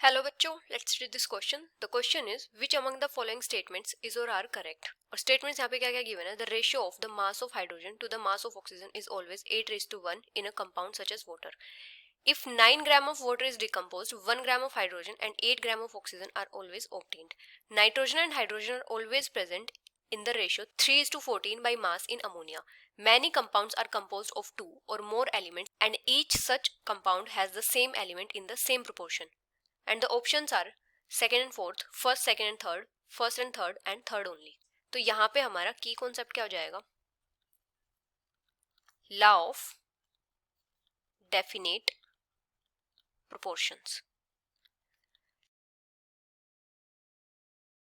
Hello बच्चों, let's read this question. The question is which among the following statements is or are correct. और statements यहाँ पे क्या क्या गिवन है. The ratio of the mass of hydrogen to the mass of oxygen is always 8:1 in a compound such as water. If 9 gram of water is decomposed, 1 gram of hydrogen and 8 gram of oxygen are always obtained. Nitrogen and hydrogen are always present in the ratio 3:14 by mass in ammonia. Many compounds are composed of 2 or more elements and each such compound has the same element in the same proportion. And the options are second and fourth, first, second and third, first and third only. तो यहाँ पे हमारा की concept क्या हो जाएगा. Law of definite proportions.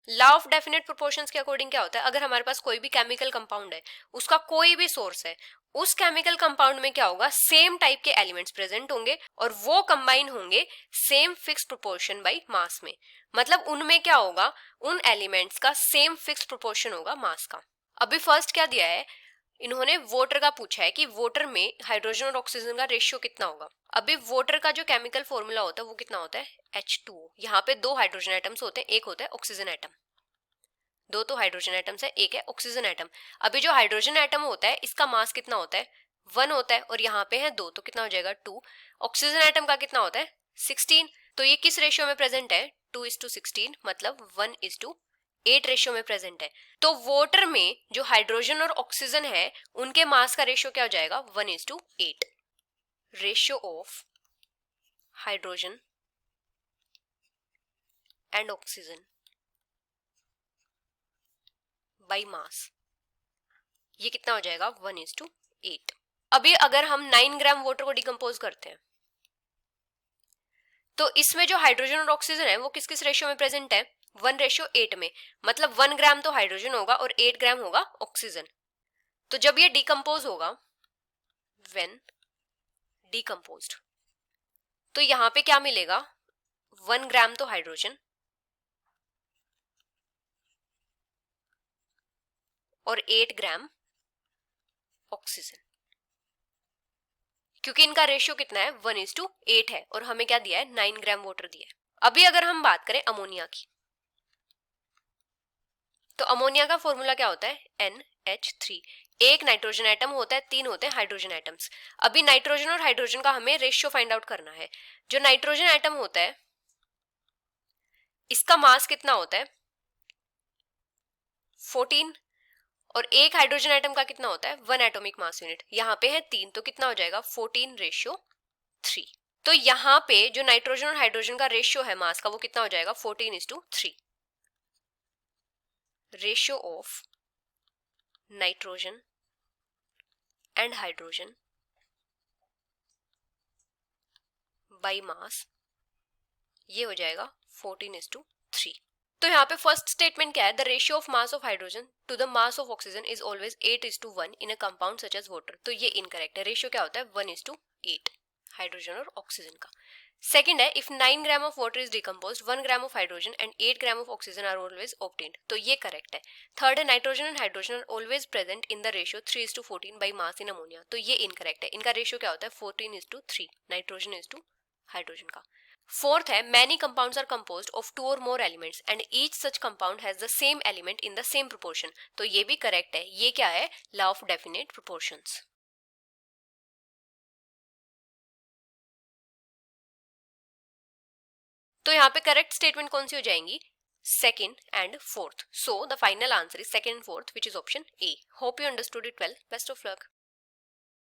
Law of definite proportions के according क्या होता है. अगर हमारे पास कोई भी केमिकल कंपाउंड है, उसका कोई भी सोर्स है, उस केमिकल कंपाउंड में क्या होगा, सेम टाइप के एलिमेंट्स प्रेजेंट होंगे और वो कंबाइन होंगे same fix proportion by mass में. मतलब उनमें क्या होगा, उन एलिमेंट्स का सेम फिक्स प्रोपोर्शन होगा मास का. अभी फर्स्ट क्या दिया है, इन्होंने वाटर का पूछा है कि वाटर में हाइड्रोजन और ऑक्सीजन का रेशियो कितना होगा. अभी वाटर का जो केमिकल फॉर्मूला होता है वो कितना होता है, H2O. यहाँ पे 2 हाइड्रोजन एटम्स होते हैं, एक होता है ऑक्सीजन एटम. 2 तो हाइड्रोजन एटम्स है, एक है ऑक्सीजन एटम. अभी जो हाइड्रोजन एटम होता है इसका मास कितना होता है, 1 होता है, और यहाँ पे है 2, तो कितना हो जाएगा 2. ऑक्सीजन एटम का कितना होता है 16. तो ये किस रेशियो में प्रेजेंट है, 2:16, मतलब 1:8 रेशियो में प्रेजेंट है. तो वाटर में जो हाइड्रोजन और ऑक्सीजन है उनके मास का रेशियो क्या हो जाएगा, 1:8. Ratio of hydrogen and oxygen by mass, ये कितना हो जाएगा 1:8. अभी अगर हम 9 ग्राम वाटर को डिकम्पोज करते हैं तो इसमें जो हाइड्रोजन और ऑक्सीजन है वो किस किस रेशियो में प्रेजेंट है, 1:8 में. मतलब 1 ग्राम तो हाइड्रोजन होगा और 8 ग्राम होगा ऑक्सीजन. तो जब ये डिकम्पोज होगा, व्हेन डिकम्पोज्ड, तो यहां पे क्या मिलेगा, 1 ग्राम तो हाइड्रोजन और 8 ग्राम ऑक्सीजन. क्योंकि इनका रेशियो कितना है, 1:8 है, और हमें क्या दिया है, 9 ग्राम वाटर दिया है. अभी अगर हम बात करें अमोनिया की, तो अमोनिया का फॉर्मूला क्या होता है, NH3. एक नाइट्रोजन एटम होता है, 3 होते हैं हाइड्रोजन एटम्स. अभी नाइट्रोजन और हाइड्रोजन का हमें रेशियो फाइंड आउट करना है. जो नाइट्रोजन एटम होता है इसका मास कितना होता है, 14, और एक हाइड्रोजन एटम का कितना होता है, 1 एटॉमिक मास यूनिट. यहाँ पे है 3, तो कितना हो जाएगा 14:3. तो यहाँ पे जो नाइट्रोजन और हाइड्रोजन का रेशियो है मास का वो कितना हो जाएगा, 14:3. Ratio of nitrogen and hydrogen by mass, ये हो जाएगा 14:3. तो यहाँ पे फर्स्ट स्टेटमेंट क्या है, the ratio of mass of hydrogen to the mass of oxygen is always 8:1 in a compound such as water. तो ये इनकरेक्ट है. रेशियो क्या होता है, 1:8 हाइड्रोजन और ऑक्सीजन का. सेकंड है, if 9 gram of water is decompose, 1 gram of hydrogen and 8 gram of oxygen are always obtained. तो ये करेक्ट है. थर्ड है, nitrogen and hydrogen are always present in the ratio 3:14 by mass in ammonia. तो ये incorrect है. इनका ratio क्या होता है, 14:3 नाइट्रोजन इज टू हाइड्रोजन का. फोर्थ है, many compounds are composed of 2 or more elements and each such compound has the same element in the same proportion. तो ये भी करेक्ट है. ये क्या है, लॉ ऑफ डेफिनेट प्रोपोर्शंस. तो यहाँ पे करेक्ट स्टेटमेंट कौन सी हो जाएंगी, second and fourth. So the final answer is second and fourth, which is option A. Hope you understood it well. Best of luck.